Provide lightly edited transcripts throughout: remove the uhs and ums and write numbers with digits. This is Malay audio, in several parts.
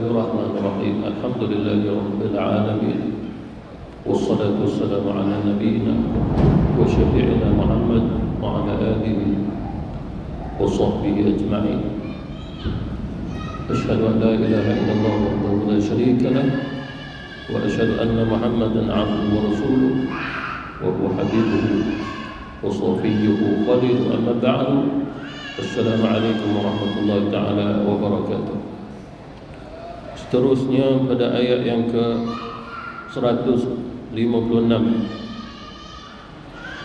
Bismillahirrahmanirrahim. Alhamdulillahirabbil alamin. Wassalatu wassalamu ala nabiyyina wa syafi'ina Muhammad wa ala alihi wa sahbihi ajma'in. Asyhadu an la ilaha illallah wahdahu la syarika lah wa asyhadu anna Muhammadan 'abduhu wa rasuluh wa huwa habibuhu wa safiyyuhu khaliluhu. Amma ba'du. Assalamualaikum warahmatullahi taala wabarakatuh. Seterusnya pada ayat yang ke-156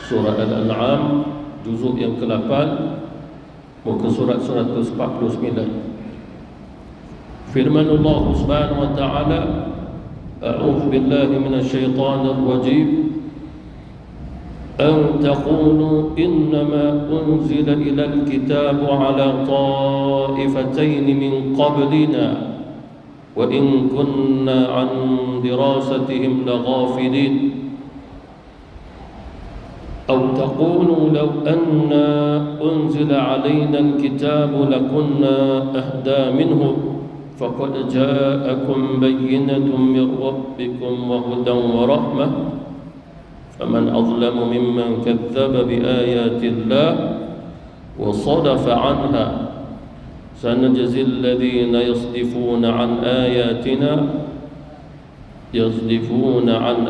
surah Al-An'am, juzuk yang ke-8, muka surat 149. Firman Allah Subhanahu wa taala, a'udzu billahi minasyaitonir rajim. أن تقولوا إنما أنزل إلى الكتاب على طائفتين من قبلنا وإن كنا عن دراستهم لغافلين أو تقولوا لو أنا أنزل علينا الكتاب لكنا أهدى منه فقد جاءكم بينة من ربكم وهدى ورحمة فمن أظلم ممن كذب بآيات الله وصدف عنها سنجزي الذين يصدفون عن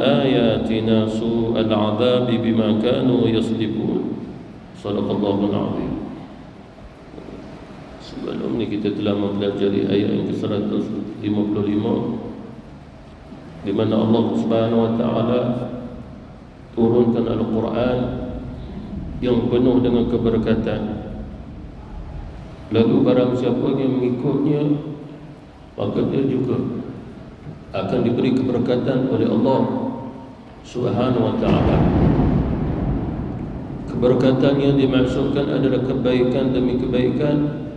آياتنا سوء العذاب بما كانوا يصدفون. صدق الله العظيم. Sebelum ini kita telah mempelajari ayat yang ke-155 di mana Allah Subhanahu wa taala turunkan Al-Quran yang penuh dengan keberkatan. Lalu barang siapa yang mengikutnya, maka dia juga akan diberi keberkatan oleh Allah Subhanahu wa ta'ala. Keberkatan yang dimaksudkan adalah kebaikan demi kebaikan,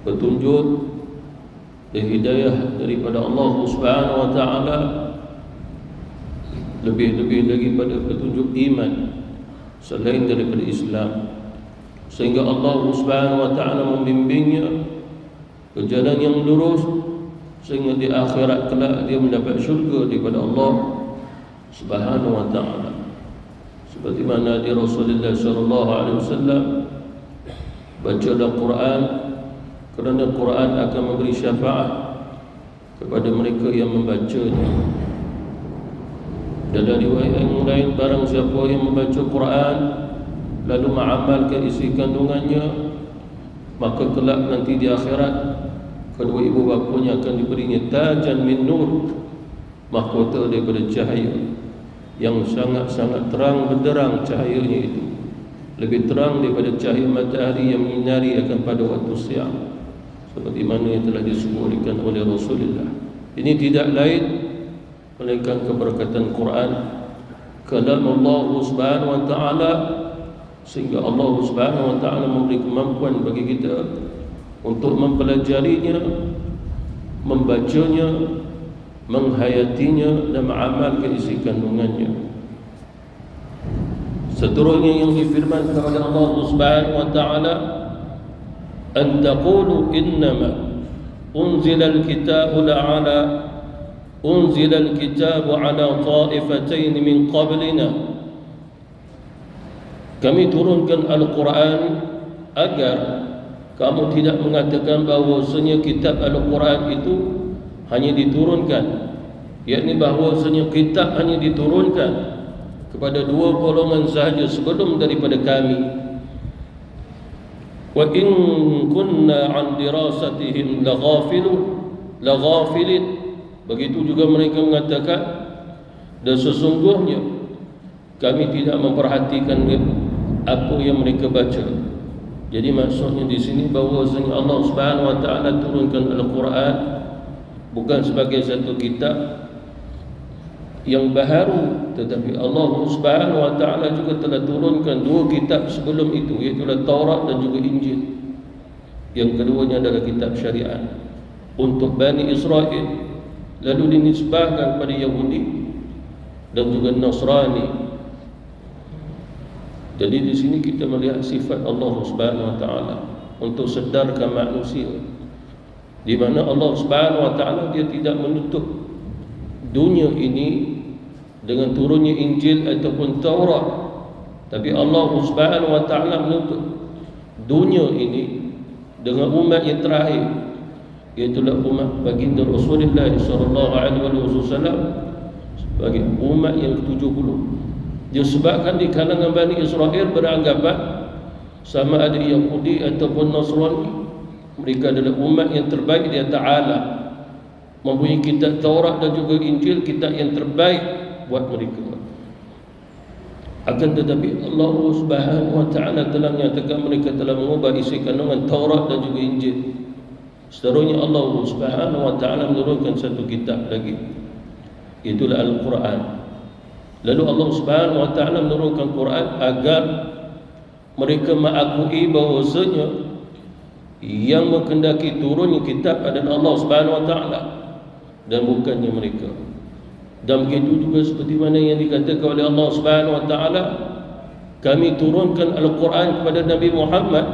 petunjuk dan hidayah daripada Allah Subhanahu wa ta'ala, lebih-lebih daripada petunjuk iman selain daripada Islam, sehingga Allah Subhanahu wa ta'ala membimbingnya ke jalan yang lurus, sehingga di akhirat kelak dia mendapat syurga daripada Allah Subhanahu wa ta'ala. Seperti mana di Rasulullah sallallahu alaihi wasallam baca Al-Quran, kerana Quran akan memberi syafaat kepada mereka yang membacanya. Dalam riwayat yang lain, barang siapa yang membaca Quran lalu mengamalkan isi kandungannya, maka kelak nanti di akhirat kedua ibu bapanya akan diberinya tajan min nur, mahkota daripada cahaya yang sangat-sangat terang benderang. Cahayanya itu lebih terang daripada cahaya matahari yang menyinari akan pada waktu siang, seperti mana yang telah disebutkan oleh Rasulullah. Ini tidak lain melainkan keberkatan Quran, kalam Allah Subhanahu wa ta'ala, sehingga Allah Subhanahu wa ta'ala memberi kemampuan bagi kita untuk mempelajarinya, membacanya, menghayatinya dan mengamalkan isi kandungannya. Seterusnya yang difirmankan oleh Allah Subhanahu wa ta'ala, an taqulu innama unzila al-kitabu أنزل الكتاب على طائفتين من قبلنا. Kami turunkan Al-Quran agar kamu tidak mengatakan bahawasanya kitab Al-Quran itu hanya diturunkan, yakni bahawasanya kitab hanya diturunkan kepada dua golongan sahaja sebelum daripada kami. Wa in kunna an dirasatihim laghafilin. Begitu juga mereka mengatakan, dan sesungguhnya kami tidak memperhatikan apa yang mereka baca. Jadi maksudnya di sini bahawasanya Allah Subhanahu wa ta'ala turunkan Al-Quran bukan sebagai satu kitab yang baharu, tetapi Allah Subhanahu wa ta'ala juga telah turunkan dua kitab sebelum itu, iaitu Taurat dan juga Injil. Yang keduanya adalah kitab syariat untuk Bani Israel, lalu dinisbahkan kepada Yahudi dan juga Nasrani. Jadi di sini kita melihat sifat Allah Subhanahu wa ta'ala untuk sedarkan manusia di mana Allah Subhanahu wa taala dia tidak menutup dunia ini dengan turunnya Injil ataupun Taurat, tapi Allah Subhanahu wa taala menutup dunia ini dengan umat yang terakhir, iaitu umat baginda Rasulullah sallallahu alaihi wasallam sebagai umat yang ke-70. Disebabkan di kalangan Bani Israel beranggapan sama ada Yahudi ataupun Nasrani, mereka adalah umat yang terbaik di atas alam, mempunyai kitab Taurat dan juga Injil, kitab yang terbaik buat mereka. Akan tetapi Allah Subhanahu wa taala telah menyatakan mereka telah mengubah isi kandungan Taurat dan juga Injil. Seterusnya Allah Subhanahu wa taala menurunkan satu kitab lagi, itulah Al-Quran. Lalu Allah Subhanahu wa taala menurunkan Quran agar mereka mengakui bahawasanya yang menghendaki turunnya kitab adalah Allah Subhanahu wa taala dan bukannya mereka. Dan begitu juga seperti mana yang dikatakan oleh Allah Subhanahu wa taala, kami turunkan Al-Quran kepada Nabi Muhammad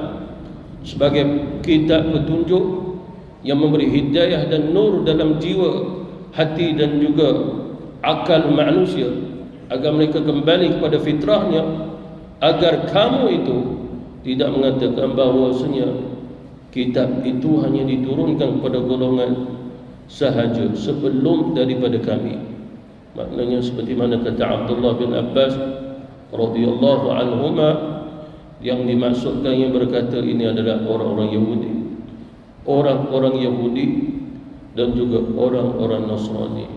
sebagai kitab petunjuk yang memberi hidayah dan nur dalam jiwa, hati dan juga akal manusia, agar mereka kembali kepada fitrahnya, agar kamu itu tidak mengatakan bahawasanya kitab itu hanya diturunkan kepada golongan sahaja sebelum daripada kami. Maknanya seperti mana kata Abdullah bin Abbas radhiyallahu anhuma, yang dimaksudkan yang berkata ini adalah orang-orang Yahudi, orang-orang Yahudi dan juga orang-orang Nasrani.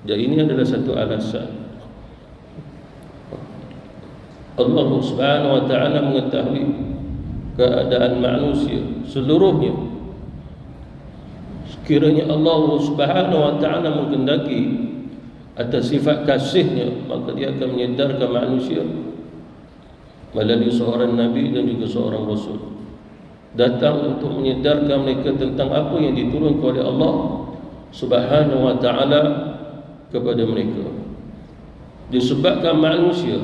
Dan ini adalah satu alasan. Allah Subhanahu wa taala mengetahui keadaan manusia seluruhnya. Sekiranya Allah Subhanahu wa taala menghendaki atas sifat kasihnya, maka dia akan menyedarkan manusia melalui seorang Nabi dan juga seorang Rasul, datang untuk menyedarkan mereka tentang apa yang diturunkan oleh Allah Subhanahu wa taala kepada mereka. Disebabkan manusia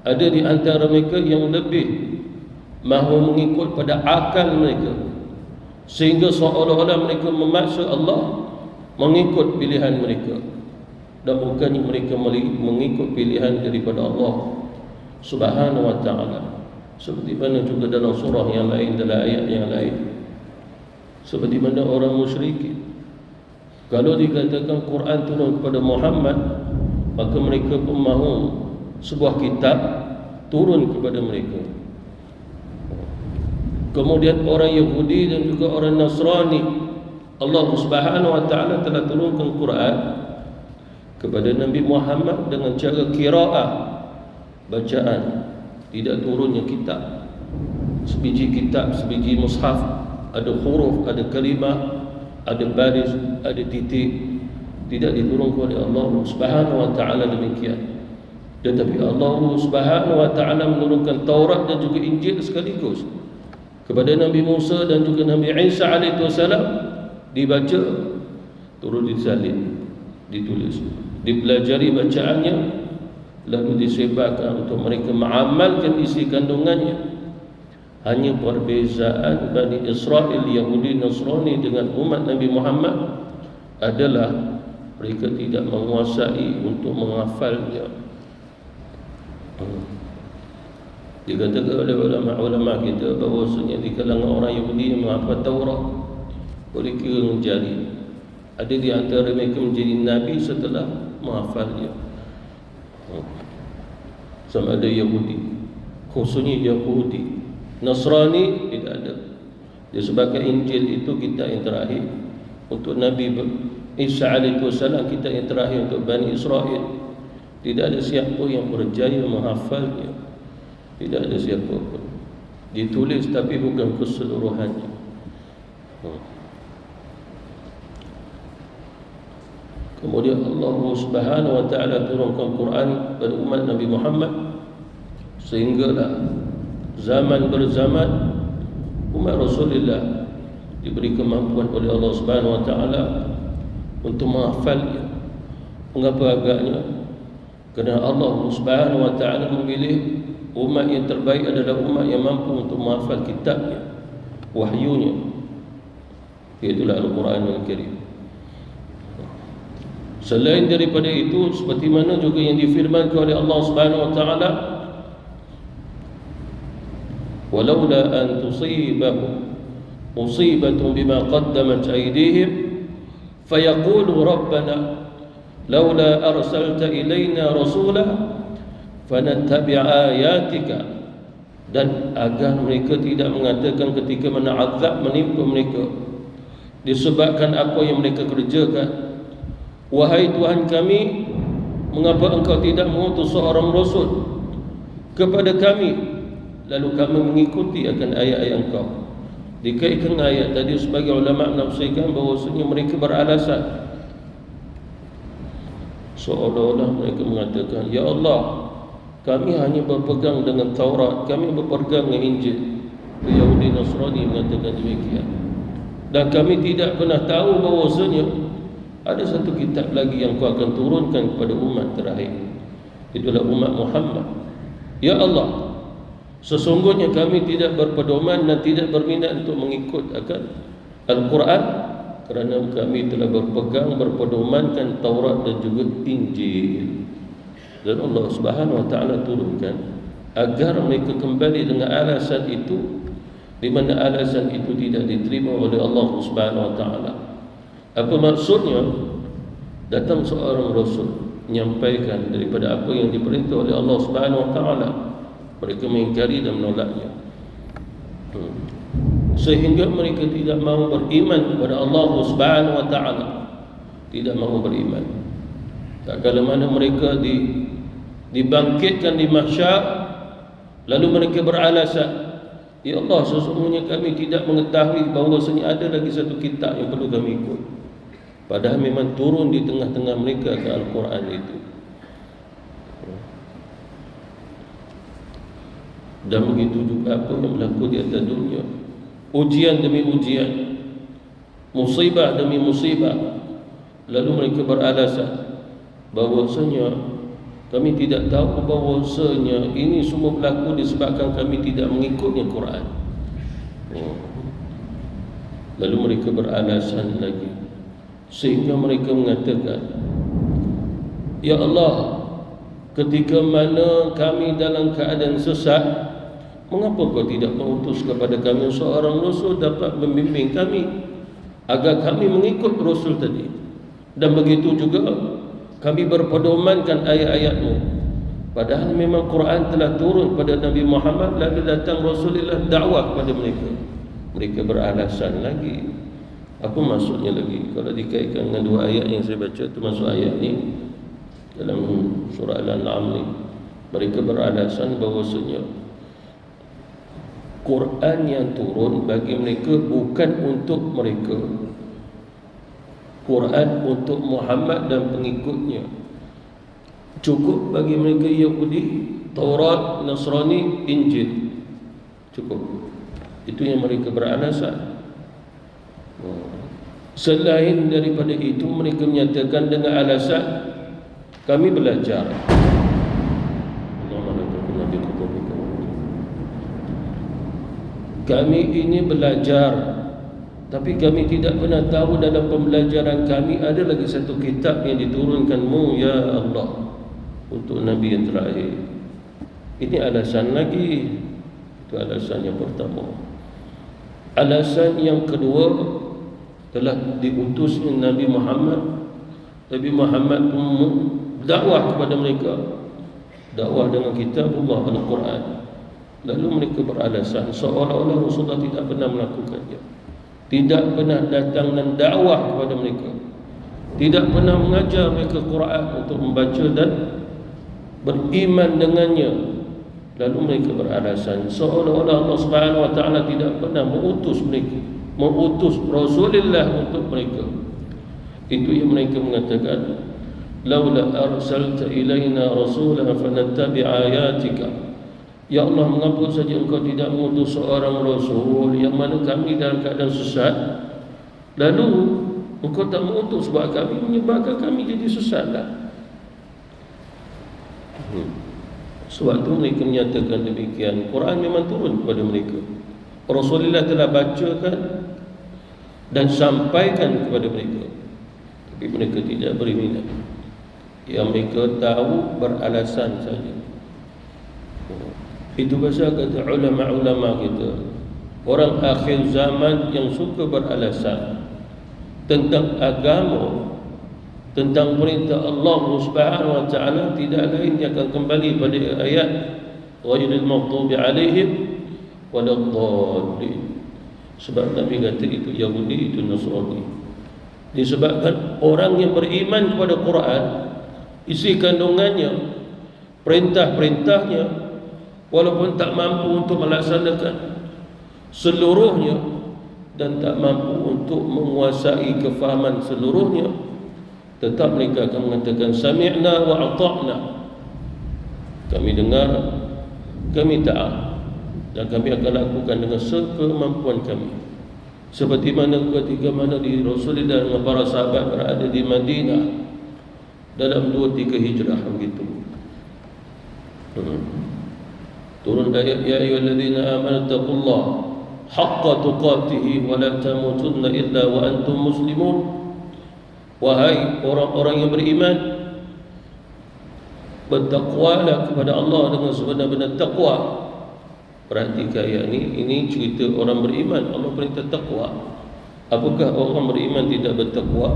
ada di antara mereka yang lebih mahu mengikut pada akal mereka, sehingga seolah-olah mereka memaksa Allah mengikut pilihan mereka, dan bukannya mereka mengikut pilihan daripada Allah Subhanahu wa taala. Seperti mana juga dalam surah yang lain, dalam ayat yang lain, seperti mana orang musyrikin, kalau dikatakan Quran turun kepada Muhammad, maka mereka pun mahu sebuah kitab turun kepada mereka. Kemudian orang Yahudi dan juga orang Nasrani, Allah Subhanahu wa taala telah turunkan Quran kepada Nabi Muhammad dengan cara qiraah, bacaan, tidak turunnya kitab. Sebiji kitab, sebiji mushaf, ada huruf, ada kalimah, ada baris, ada titik, tidak diturunkan oleh Allah Subhanahu wa taala demikian. Tetapi Allah Subhanahu wa taala menurunkan Taurat dan juga Injil sekaligus kepada Nabi Musa dan juga Nabi Isa alaihi wasallam, dibaca, turun disalin, ditulis, dipelajari bacaannya, lalu disebarkan untuk mereka mengamalkan isi kandungannya. Hanya perbezaan Bani Israel, Yahudi, Nasrani dengan umat Nabi Muhammad adalah mereka tidak menguasai untuk menghafalnya. Dikatakan oleh ulama kita bahawasanya di kalangan orang Yahudi yang menghafal Taurat boleh kira dengan jari. Ada di antara mereka menjadi nabi setelah menghafalnya. Sama ada Yahudi, khususnya Yahudi. Nasrani tidak ada. Disebabkan Injil itu kitab yang terakhir untuk Nabi Isa alaihi wasallam, kitab yang terakhir untuk Bani Israel. Tidak ada siapa yang berjaya menghafalnya, tidak ada siapa pun. Ditulis tapi bukan keseluruhannya. Kemudian Allah Subhanahu wa taala turunkan Quran pada umat Nabi Muhammad, sehinggalah zaman berzaman umat Rasulullah diberi kemampuan oleh Allah Subhanahu wa taala untuk menghafalnya. Mengapa agaknya? Kerana Allah Subhanahu wa taala memilih umat yang terbaik adalah umat yang mampu untuk menghafal kitabnya, wahyunya. Itulah Al-Quranul Karim. Selain daripada itu, seperti mana juga yang difirmankan oleh Allah Subhanahu wa taala, walaula an tusibahum musibatun bima qaddamat aydihim fayaqulu rabbana laula arsalta ilaina rasula fanattabi'a ayatika, dan agar mereka tidak mengatakan ketika mana azab menimpa mereka disebabkan apa yang mereka kerjakan, wahai Tuhan kami, mengapa engkau tidak mengutus seorang rasul kepada kami lalu kami mengikuti akan ayat-ayat engkau. Dikaitkan ayat tadi, sebagai ulama menafsirkan bahawasanya mereka beralasan seolah-olah mereka mengatakan, ya Allah, kami hanya berpegang dengan Taurat, kami berpegang dengan Injil. Yahudi Nasrani mengatakan demikian, dan kami tidak pernah tahu bahawasanya ada satu kitab lagi yang kau akan turunkan kepada umat terakhir, itulah umat Muhammad. Ya Allah, sesungguhnya kami tidak berpedoman dan tidak berminat untuk mengikut akan Al-Quran, kerana kami telah berpedomankan Taurat dan juga Injil. Dan Allah Subhanahu wa taala turunkan agar mereka kembali dengan alasan itu, di mana alasan itu tidak diterima oleh Allah Subhanahu wa taala. Apa maksudnya? Datang seorang rasul menyampaikan daripada apa yang diperintah oleh Allah Subhanahu wa taala, mereka mengingkari dan menolaknya, sehingga mereka tidak mahu beriman kepada Allah Subhanahu wa taala, tidak mahu beriman. Tak kala mana mereka dibangkitkan di mahsyar, lalu mereka beralasan, ya Allah, sesungguhnya kami tidak mengetahui bahawasanya ada lagi satu kitab yang perlu kami ikut, padahal memang turun di tengah-tengah mereka ke Al-Quran itu. Dan begitu juga apa yang berlaku di atas dunia, ujian demi ujian, musibah demi musibah, lalu mereka beralasan bahawasanya kami tidak tahu bahawasanya ini semua berlaku disebabkan kami tidak mengikutnya Quran. Lalu mereka beralasan lagi, sehingga mereka mengatakan, ya Allah, ketika mana kami dalam keadaan sesat, mengapa kau tidak mengutus kepada kami seorang rasul dapat membimbing kami agar kami mengikut rasul tadi? Dan begitu juga kami berpedomankan ayat-ayat-Mu, padahal memang Quran telah turun pada Nabi Muhammad, lalu datang Rasulullah dakwah kepada mereka. Mereka beralasan lagi. Apa maksudnya lagi? Kalau dikaitkan dengan dua ayat yang saya baca, termasuk ayat ni dalam surah Al-An'am ni, mereka beralasan bahawasanya Quran yang turun bagi mereka bukan untuk mereka, Quran untuk Muhammad dan pengikutnya. Cukup bagi mereka Yahudi, Taurat, Nasrani, Injil, cukup. Itu yang mereka beralasan. Selain daripada itu, mereka menyatakan dengan alasan kami belajar. Kami ini belajar, tapi kami tidak pernah tahu dalam pembelajaran kami ada lagi satu kitab yang diturunkan-Mu, ya Allah, untuk Nabi yang terakhir. Ini alasan lagi. Itu alasan yang pertama. Alasan yang kedua, telah diutusnya Nabi Muhammad. Nabi Muhammad dakwah kepada mereka, dakwah dengan kitabullah Al-Quran. Lalu mereka beralasan seolah-olah Rasulullah tidak pernah melakukannya, tidak pernah datang dan dakwah kepada mereka, tidak pernah mengajar mereka Quran untuk membaca dan beriman dengannya. Lalu mereka beralasan seolah-olah Allah Subhanahu wa taala tidak pernah mengutus mereka, mengutus Rasulullah untuk mereka. Itu yang mereka mengatakan, laula arsalta ilaina rasulan fanattabi ayatika. Ya Allah, mengapa saja engkau tidak mengutus seorang rasul yang mana kami dalam keadaan sesat, lalu engkau tak mengutus sebab kami, menyebabkan kami jadi sesatlah. Sebab itu mereka menyatakan demikian. Quran memang turun kepada mereka. Rasulullah telah bacakan dan sampaikan kepada mereka, tapi mereka tidak beri minat. Yang mereka tahu beralasan saja. Itu pasal kata ulama-ulama kita, orang akhir zaman yang suka beralasan tentang agama, tentang perintah Allah Subhanahu wa taala, tidak lain dia akan kembali pada ayat ghairil maghdubi alaihim waladdallin. Sebab Nabi kata itu Yahudi, itu Nasrani. Disebabkan orang yang beriman kepada Quran, isi kandungannya, perintah-perintahnya, walaupun tak mampu untuk melaksanakan seluruhnya dan tak mampu untuk menguasai kefahaman seluruhnya, tetap mereka akan mengatakan sami'na wa ata'na, kami dengar, kami taat, dan kami akan lakukan dengan sekemampuan kami. Seperti mana ketika mana di Rasulullah dan para sahabat berada di Madinah dalam 2-3 hijrah begitu. Turun ayat ya ayyuhalladzina amanu taqullaha haqqa tuqatih wa la tamutunna illa wa antum muslimun. Wahai orang-orang yang beriman, bertakwalah kepada Allah dengan sebenar-benar takwa. Perhatikan ayat ini cerita orang beriman. Allah perintah takwa. Apakah orang beriman tidak bertakwa?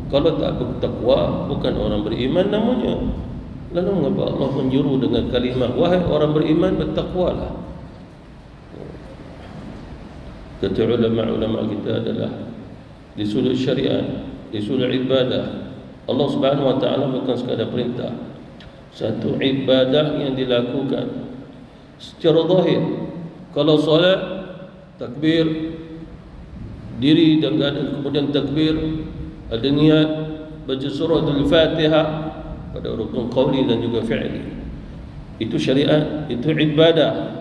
Kalau tak bertakwa, bukan orang beriman namanya. Lalu mengapa Allah menyuruh dengan kalimah wahai orang beriman, bertakwalah? Kata ulama-ulama kita adalah di sudut syariat, di sudut ibadah, Allah Subhanahu wa taala bukan sekadar perintah. Satu ibadah yang dilakukan secara zahir. Kalau solat, takbir, diri dan kemudian takbir, ada niat, baca surah Al-Fatihah pada rukun qauli dan juga fi'li. Itu syariat, itu ibadah.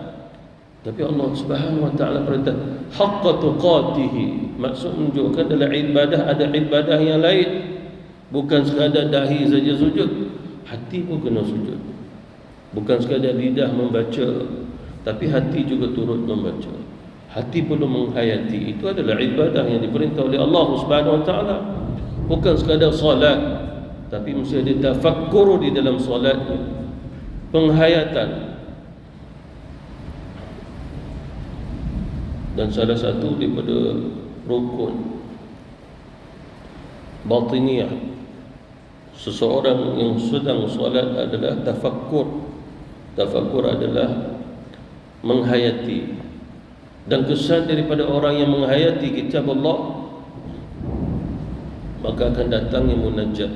Tapi Allah Subhanahu wa taala perintah haqqa tuqatih. Maksud menunjukkan dalam ibadah ada ibadah yang lain. Bukan sekadar dahi saja sujud, hati pun kena sujud. Bukan sekadar lidah membaca, tapi hati juga turut membaca. Hati perlu menghayati. Itu adalah ibadah yang diperintah oleh Allah Subhanahu wa taala. Bukan sekadar solat, tapi mesti ada tafakkur di dalam solatnya, penghayatan. Dan salah satu daripada rukun batiniyah seseorang yang sedang solat adalah tafakkur. Tafakkur adalah menghayati. Dan kesan daripada orang yang menghayati kitab Allah, maka akan datangnya munajat.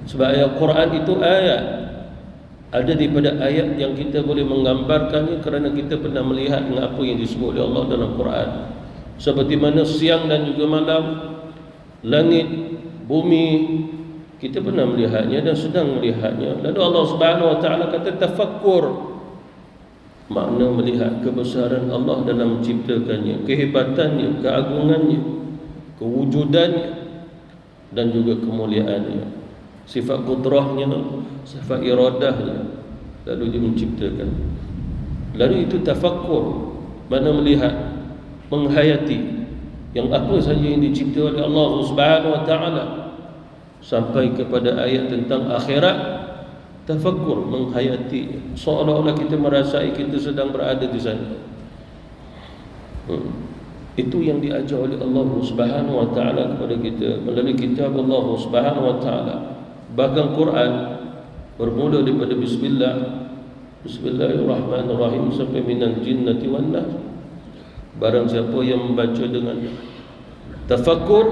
Sebab ayat Quran itu ayat, ada daripada ayat yang kita boleh menggambarkannya kerana kita pernah melihat dengan apa yang disebut oleh Allah dalam Quran. Seperti mana siang dan juga malam, langit, bumi, kita pernah melihatnya dan sedang melihatnya. Lalu Allah Subhanahu wa taala kata tafakkur. Makna melihat kebesaran Allah dalam menciptakannya, kehebatannya, keagungannya, kewujudannya dan juga kemuliaannya, sifat qudrahnya, sifat iradahnya. Lalu dia menciptakan. Lalu itu tafakkur, mana melihat, menghayati yang apa saja yang dicipta oleh Allah Subhanahu wa taala. Sampai kepada ayat tentang akhirat, tafakkur, menghayati, seolah-olah kita merasai kita sedang berada di sana. Itu yang diajar oleh Allah Subhanahu wa taala kepada kita melalui kitab Allah Subhanahu wa taala. Bahkan Quran bermula daripada bismillah, bismillahirrahmanirrahim sampai minal jinnati wan nas. Barang siapa yang membaca dengan tafakkur,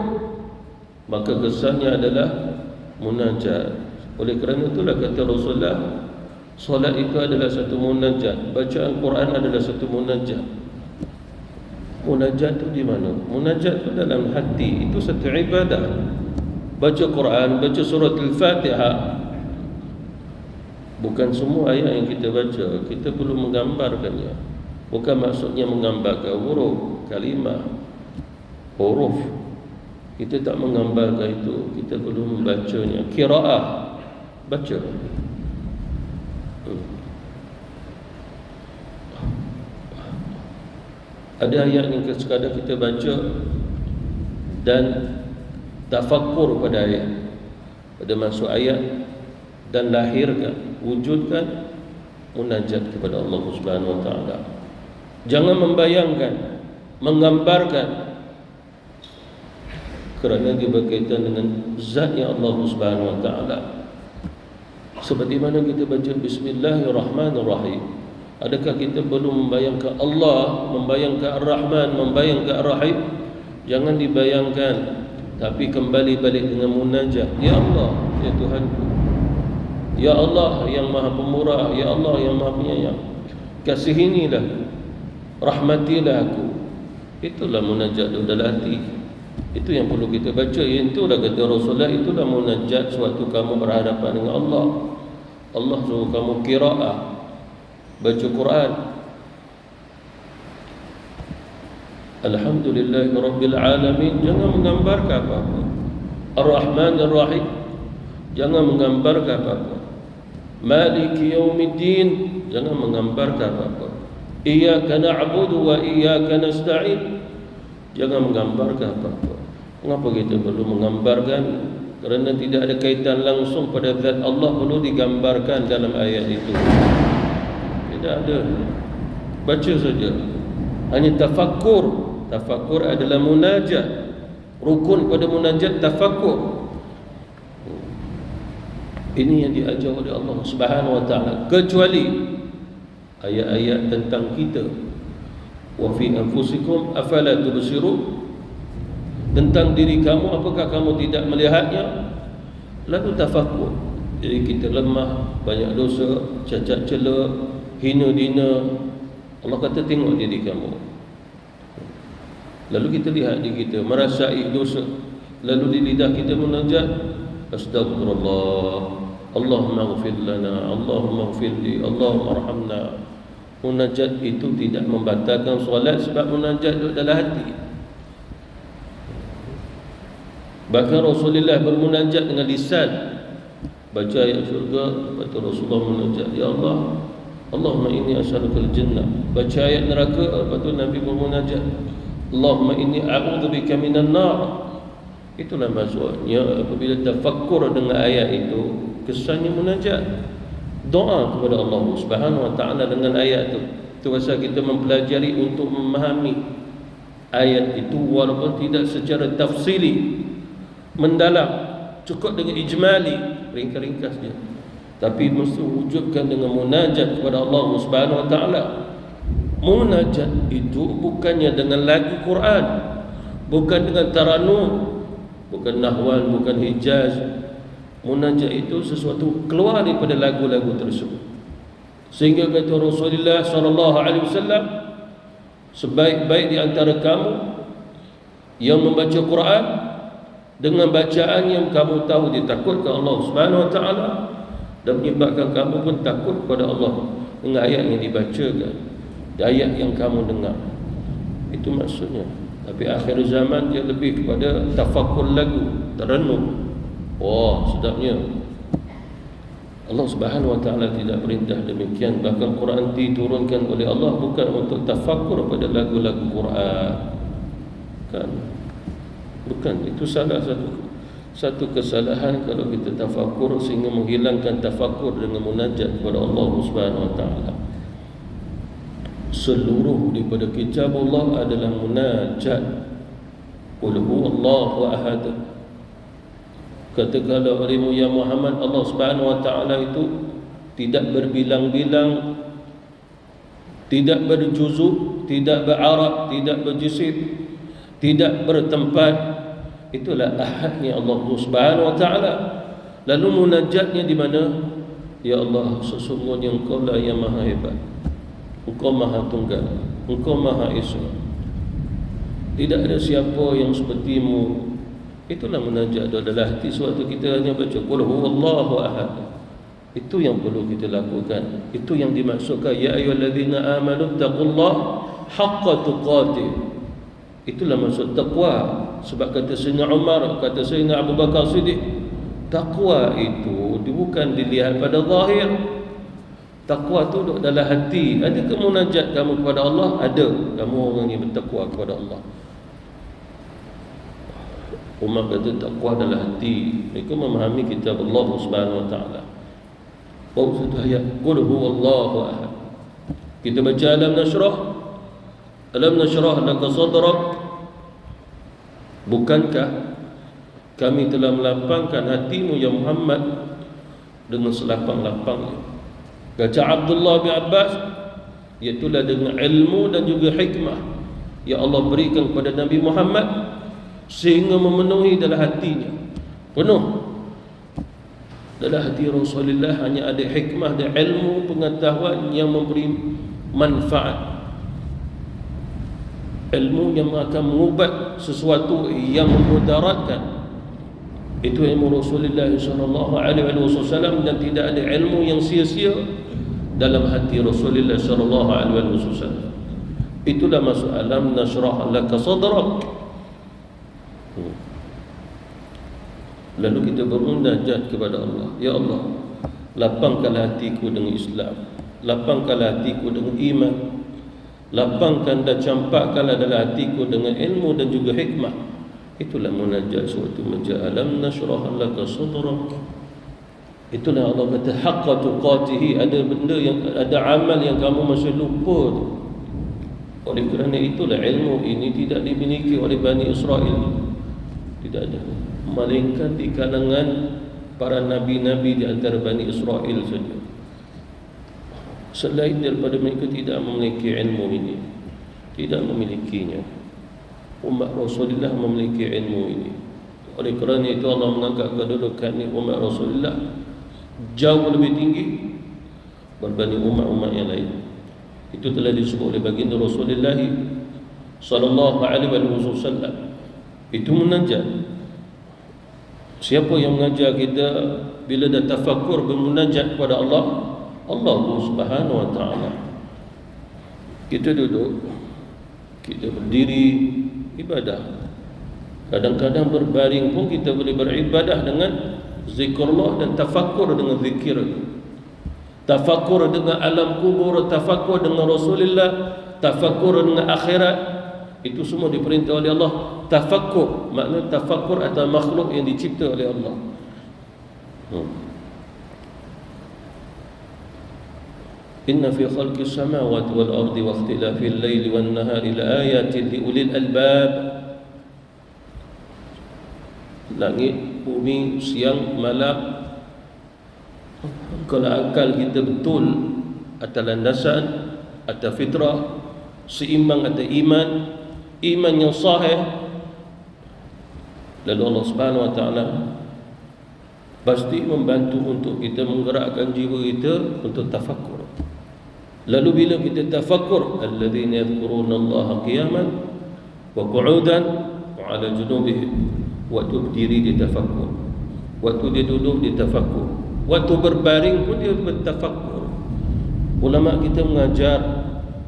maka kesannya adalah munajat. Oleh kerana itulah kata Rasulullah, solat itu adalah satu munajat, bacaan Quran adalah satu munajat. Munajat itu di mana? Munajat itu dalam hati, itu satu ibadah. Baca Quran, baca surah Al-Fatihah, bukan semua ayat yang kita baca kita perlu menggambarkannya. Bukan maksudnya menggambarkan huruf, kalimah, huruf. Kita tak menggambarkan itu. Kita perlu membacanya. Qiraah, baca. Ada ayat yang sekadar kita baca, dan tafakkur pada ayat, pada masuk ayat, dan lahirkan, wujudkan munajat kepada Allah Subhanahu wa taala. Jangan membayangkan, menggambarkan, kerana dia berkaitan dengan zatnya Allah Subhanahu wa taala. Seperti mana kita baca Bismillahirrahmanirrahim, adakah kita perlu membayangkan Allah, membayangkan Ar-Rahman, membayangkan Ar-Rahim? Jangan dibayangkan, tapi kembali balik dengan munajat. Ya Allah, ya Tuhanku, ya Allah yang Maha Pemurah, ya Allah yang Maha Penyayang, kasihinilah, rahmatilah aku. Itulah munajat dalam hati. Itu yang perlu kita baca. Itulah kata Rasulullah, itulah munajat sewaktu kamu berhadapan dengan Allah. Allah suruh kamu qiraah, baca Quran. Alhamdulillahirabbil alamin, jangan menggambarkan apa-apa. Ar-Rahman Ar-Rahim, jangan menggambarkan apa-apa. Maliki yaumiddin, jangan menggambarkan apa-apa. Iyyaka na'budu wa iyyaka nasta'in, jangan menggambarkan apa-apa. Mengapa kita perlu menggambarkan? Kerana tidak ada kaitan langsung pada zat Allah perlu digambarkan dalam ayat itu. Tidak ada. Baca saja. Hanya tafakkur. Tafakkur adalah munajat. Rukun pada munajat tafakkur. Ini yang diajar oleh Allah Subhanahu wa taala, kecuali ayat-ayat tentang kita. Wa fi anfusikum afala tubsirun, tentang diri kamu, apakah kamu tidak melihatnya? Lalu tafakkur. Jadi kita lemah, banyak dosa, cacat cela, hina dina. Allah kata tengok diri kamu. Lalu kita lihat diri kita merasai dosa. Lalu di lidah kita munajat, astagfirullah, Allahumma ighfir lana, Allahumma ighfirli, Allahumma arhamna. Munajat itu tidak membatalkan solat, sebab munajat duduk dalam hati. Bahkan Rasulullah bermunajat dengan lisan, baca ayat syurga, lepas tu Rasulullah munajat, ya Allah, Allahumma inni as'alukal jannah. Baca ayat neraka, lepas tu Nabi bermunajat, Allahumma inni a'udzubika minan nar. Itulah maksudnya apabila tafakkur dengan ayat itu, kesannya munajat, doa kepada Allah Subhanahu wa taala dengan ayat itu. Itu pasal kita mempelajari untuk memahami ayat itu, walaupun tidak secara tafsili, mendalam, cukup dengan ijmali, ringkas-ringkas dia, tapi mesti wujudkan dengan munajat kepada Allah Subhanahu wa taala. Munajat itu bukannya dengan lagu Quran, bukan dengan taranum, bukan nahwan, bukan hijaz. Munajat itu sesuatu keluar daripada lagu-lagu tersebut. Sehingga kata Rasulullah sallallahu alaihi wasallam, sebaik-baik di antara kamu yang membaca Quran dengan bacaan yang kamu tahu ditakutkan Allah Subhanahu wa taala dan menyebabkan kamu pun takut kepada Allah dengan ayat yang dibacakan, ayat yang kamu dengar. Itu maksudnya. Tapi akhir zaman dia lebih kepada tafakkur lagu, terenung. Oh, sedapnya. Allah Subhanahu wa taala tidak perintah demikian. Bahkan Quran diturunkan oleh Allah bukan untuk tafakkur pada lagu-lagu Quran. Kan? Bukan. Itu salah satu kesalahan kalau kita tafakkur sehingga menghilangkan tafakkur dengan munajat kepada Allah Subhanahu wa taala. Seluruh daripada kitab Allah adalah munajat. Qul huwallahu ahad. Katakanlah wahai ya Muhammad, Allah Subhanahu wa taala itu tidak berbilang-bilang, tidak berjuzuk, tidak berarab, tidak berjisim, tidak bertempat. Itulah ahadnya Allah Subhanahu wa taala. Lalu munajatnya di mana? Ya Allah, sesungguhnya Engkau lah yang maha hebat, Engkau maha tunggal, Engkau maha esa, tidak ada siapa yang sepertimu. Itulah munajat dalam hati. Suatu kita hanya baca qul huwallahu ahad, itu yang perlu kita lakukan. Itu yang dimaksudkan ya ayyuhallazina amanu taqullaha haqqa tuqatih. Itulah maksud takwa. Sebab kata Sayyidina Umar, kata Sayyidina Abu Bakar Siddiq, takwa itu bukan dilihat pada zahir. Takwa itu duduk dalam hati. Adakah munajat kamu kepada Allah? Ada. Kamu orang yang bertakwa kepada Allah. Umar kata takwa adalah hati. Mereka memahami kitab Allah Subhanahu wa taala. Oh, satu ayat, qul huwallahu ahad. Kita baca alam nashrah laka sadrak. Bukankah kami telah melapangkan hatimu ya Muhammad dengan selapang-lapangnya. Kata Abdullah bin Abbas, iaitulah dengan ilmu dan juga hikmah yang Allah berikan kepada Nabi Muhammad sehingga memenuhi dalam hatinya. Penuh dalam hati Rasulullah hanya ada hikmah dan ilmu pengetahuan yang memberi manfaat, ilmu yang akan mengubat sesuatu yang memudaratkan. Itu ilmu Rasulullah SAW, dan tidak ada ilmu yang sia-sia dalam hati Rasulullah SAW. Itulah maksud alam nashrah laka sadrak. Lalu kita bermunajat kepada Allah, ya Allah, lapangkanlah hatiku dengan Islam, lapangkanlah hatiku dengan iman, lapangkan dan campakkanlah dalam hatiku dengan ilmu dan juga hikmah. Itulah munajat suatu majlis. Alam nashrah laka sadrak. Itulah Allah kata haqqa tuqatihi. Ada benda yang, ada amal yang kamu masih lupa tu. Oleh kerana itulah ilmu ini tidak dimiliki oleh Bani Israel. Tidak ada, melainkan di kalangan para nabi-nabi di antara Bani Israel saja. Selain daripada mereka tidak memiliki ilmu ini, tidak memilikinya. Umat Rasulullah memiliki ilmu ini. Oleh kerana itu Allah mengangkat kedudukan umat Rasulullah jauh lebih tinggi berbanding umat-umat yang lain. Itu telah disebut oleh baginda Rasulullah sallallahu alaihi wasallam. Itu munajat. Siapa yang mengajar kita bila dah tafakkur bermunajat kepada Allah Subhanahu wa taala. Kita duduk, kita berdiri ibadah. Kadang-kadang berbaring pun kita boleh beribadah dengan zikrullah dan tafakkur dengan zikir. Tafakkur dengan alam kubur, tafakkur dengan Rasulullah, tafakkur dengan akhirat. Itu semua diperintah oleh Allah. Tafakkur, makna tafakkur atas makhluk yang dicipta oleh Allah. Inna fi khalqis samawati wal ardi wa ikhtilafil laili wan nahari laayatin li ulil albab. Langit, bumi, siang, malam, kalau akal kita betul atas landasan, atas fitrah, seimbang atas iman yang sahih, lalu Allah Subhanahu wa taala pasti membantu untuk kita menggerakkan jiwa kita untuk tafakkur. Lalu bila kita tafakkur, alladzina yadhkuruna Allah qiyaman wa qu'udan wa 'ala junubihim, waktu berdiri dia tafakkur, waktu dia duduk dia tafakkur, waktu berbaring pun dia bertafakkur. Ulama kita mengajar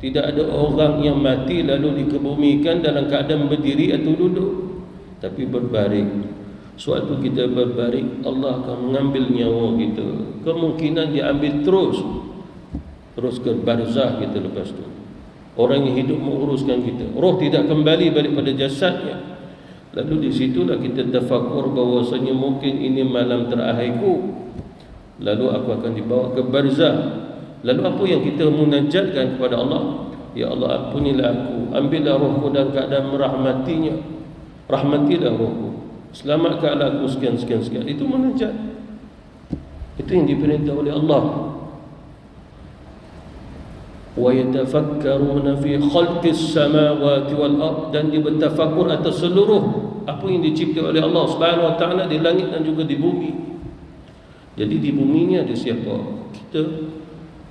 tidak ada orang yang mati lalu dikebumikan dalam keadaan berdiri atau duduk, tapi berbaring. Suatu kita berbaring, Allah akan mengambil nyawa kita. Kemungkinan dia ambil terus ke barzah kita lepas tu. Orang yang hidup menguruskan kita, roh tidak kembali balik pada jasadnya. Lalu di situlah kita tafakkur bahawasanya mungkin ini malam terakhirku, lalu aku akan dibawa ke barzah. Lalu apa yang kita munajatkan kepada Allah? Ya Allah, ampunilah aku, ambillah rohku dalam keadaan merahmatinya, rahmatilah rohku, selamatkanlah aku sekian. Itu munajat. Itu yang diperintah oleh Allah. Wa yatafakkaruna fi khalqis samawati wal ard, dan dia bertafakkur atas seluruh apa yang dicipta oleh Allah Subhanahu wa taala di langit dan juga di bumi. Jadi di bumi ni ada siapa? Kita,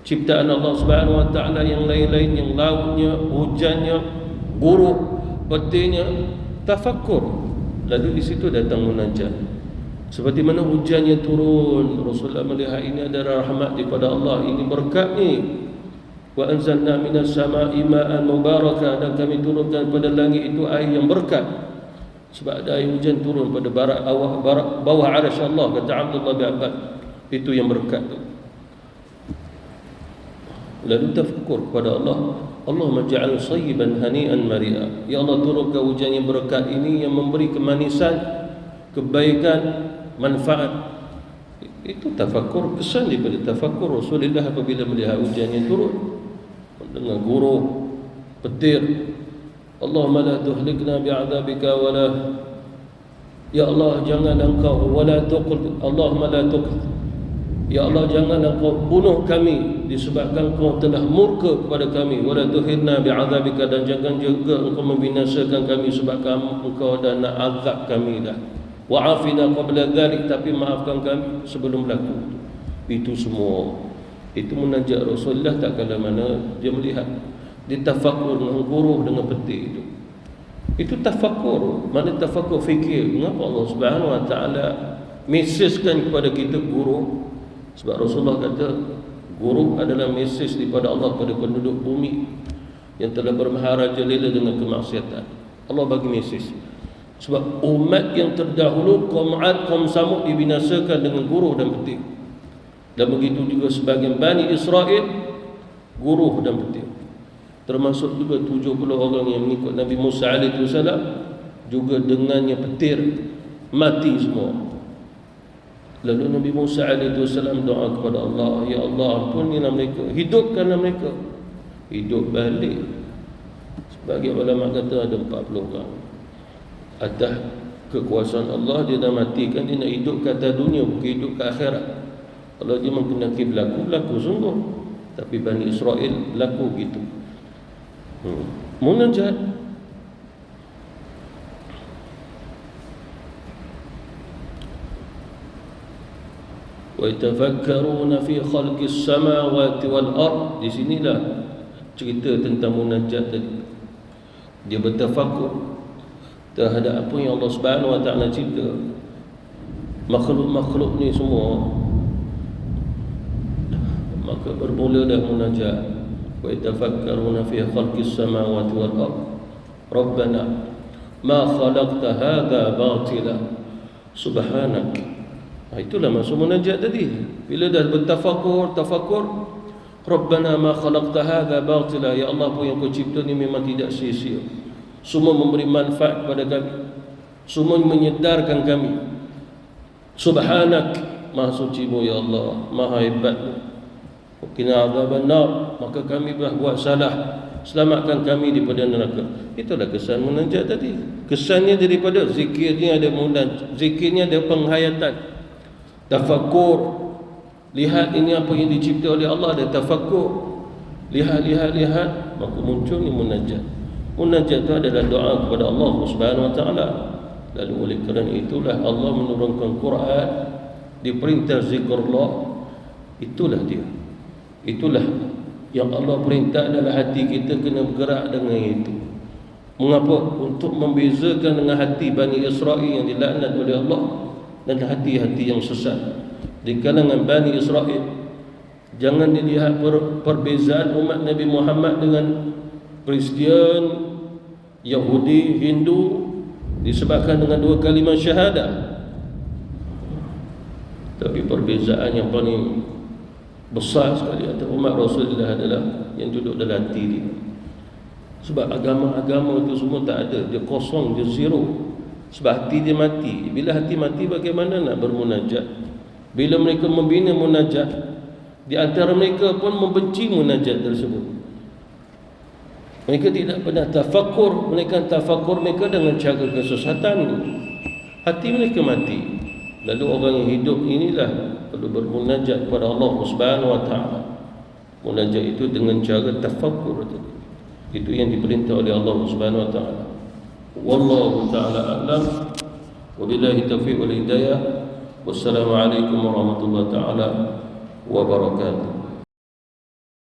ciptaan Allah Subhanahu wa taala yang lain-lain, yang lautnya, hujannya, buruk, petirnya, tafakkur. Lalu di situ datang munajat. Seperti mana hujannya turun, Rasulullah melihat ini adalah rahmat daripada Allah, ini berkat ni. Wa anzalna minas sama'i ma'an mubarakah, dan kami turunkan pada langit itu air yang berkat. Sebab ada air hujan turun pada bawah arasy Allah, kata Abdullah bin Abbas. Itu yang berkat tu. Lalu tafakkur kepada Allah. Allahumma ja'al sayyiban hani'an mari'a. Ya Allah, turunkan hujan yang berkat ini yang memberi kemanisan kebaikan, manfaat. Itu tafakur, kesan daripada tafakur Rasulullah apabila melihat hujan yang turun dengan guru petir. Allahumma la tuhlikna bi'adzabika wala, ya Allah jangan engkau, wala tuqul, Allahumma la tuqul, ya Allah jangan engkau bunuh kami disebabkan kau telah murka kepada kami, wala tuhirna bi'adzabika, dan jangan juga engkau membinasakan kami sebabkan engkau dah nak azab kami dah. Wa'afina qabla dhalik, tapi maafkan kami sebelum berlaku. Itu semua, itu munajat Rasulullah tak kala mana dia melihat, dia tafakur dengan guru dengan petir itu. Itu tafakur, mana tafakur fikir. Mengapa Allah Subhanahu Wa Taala mesejkan kepada kita guru? Sebab Rasulullah kata guru adalah mesej daripada Allah kepada penduduk bumi yang telah bermaharajalela dengan kemaksiatan. Allah bagi mesej. Sebab umat yang terdahulu, kaum Ad, kaum Samud, dibinasakan dengan guru dan petir. Dan begitu juga sebagian Bani Israel, guru dan petir. Termasuk juga 70 orang yang mengikut Nabi Musa AS, juga dengannya petir mati semua. Lalu Nabi Musa AS doa kepada Allah, ya Allah ampunilah mereka, hidupkanlah mereka. Hidup balik. Sebagai ulama kata ada 40 orang. Atas kekuasaan Allah, dia dah matikan, dia nak hidup ke atas dunia, bukan hidup ke akhirat. Kalau dia menghendaki berlaku sungguh. Tapi Bani Israel berlaku gitu. Munajat. Wa yatafakkaruna fi khalqis samawati wal ard. Di sinilah cerita tentang munajat tadi. Dia bertafakur terhadap apa yang Allah Subhanahu Wa Taala cipta, makhluk-makhluk ni semua. Maka bermula dah munajat. Wa yatafakkaruna fi khalqis samawati wal ard Rabbana ma khalaqta hadha batila subhanak. Itulah maksud munajat tadi. Bila dah bertafakur, Rabbana ma khalaqta hadha batila, ya Allah, apa yang kau cipta ni memang tidak sia-sia. Semua memberi manfaat kepada kami, semua menyedarkan kami. Subhanak, maha suci-Mu ya Allah, maha hebat-Mu. Qina adzaban nar, maka kami berbuat salah, selamatkan kami daripada neraka. Itulah kesan munajat tadi. Kesannya daripada zikirnya ada munajat, zikirnya ada penghayatan, tafakur. Lihat ini apa yang dicipta oleh Allah, ada tafakur. Lihat, maka munculnya munajat. Munajat itu adalah doa kepada Allah Subhanahu Wa Taala. Lalu oleh kerana itulah Allah menurunkan Quran, diperintah zikrullah. Itulah dia. Itulah yang Allah perintah adalah hati kita kena bergerak dengan itu. Mengapa? Untuk membezakan dengan hati Bani Israel yang dilaknat oleh Allah dan hati-hati yang sesat. Di kalangan Bani Israel, jangan dilihat perbezaan umat Nabi Muhammad dengan Kristian, Yahudi, Hindu disebabkan dengan 2 kalimah syahadah. Tapi perbezaan yang paling besar sekali antara umat Rasulullah adalah yang duduk dalam hati dia. Sebab agama-agama itu semua tak ada, dia kosong, dia zero. Sebab hati dia mati. Bila hati mati, bagaimana nak bermunajat? Bila mereka membina munajat, di antara mereka pun membenci munajat tersebut. Mereka tidak pernah tafakur. Mereka tafakur mereka dengan cara kesesatan. Hati mereka mati. Lalu orang yang hidup inilah perlu bermunajat kepada Allah Subhanahu Wa Taala. Munajat itu dengan cara tafakur. Itu yang diperintah oleh Allah Subhanahu Wa Taala. Wallahu taala a'lam. Wabillahi taufiq wal hidayah. Wassalamualaikum warahmatullahi taala wabarakatuh.